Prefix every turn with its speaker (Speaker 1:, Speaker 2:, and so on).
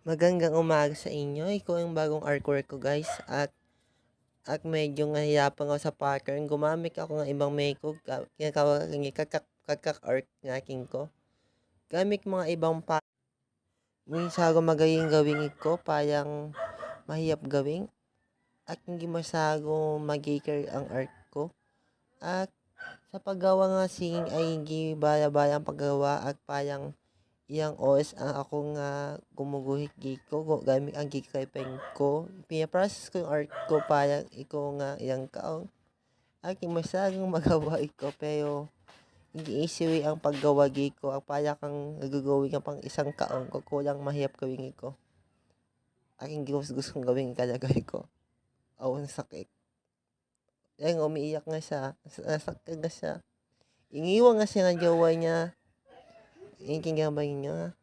Speaker 1: Magandang umaga sa inyo. Ito ang bagong artwork ko guys. At medyo nahihirapan ako sa pattern. Gumamit ako ng ibang makeup. Kinakawag ng kakak-art ng aking ko. Gamit mga ibang pattern. Minsan ako magiging gawin ko parang mahirap gawin. At hindi masyado magikir ang art ko. At sa paggawa nga sing ay hindi bala-bala ang paggawa at parang iyang OS ang ako nga gumuguhit giko gamit ang gikrepen ko. Pinaprocess ko yung art ko parang iko nga iyang kaong. Aking masyadong magawa iko pero hindi easy ang paggawa giko. Ang parang kang nagagawin ka pang isang kaong ko kulang mahirap gawin iko. Aking gustong gawin talaga iko. Awang sakit. Yan umiiyak nga siya. Nasakit nga siya. Iniwan nga siya ng jowa niya. Ikingamay niya.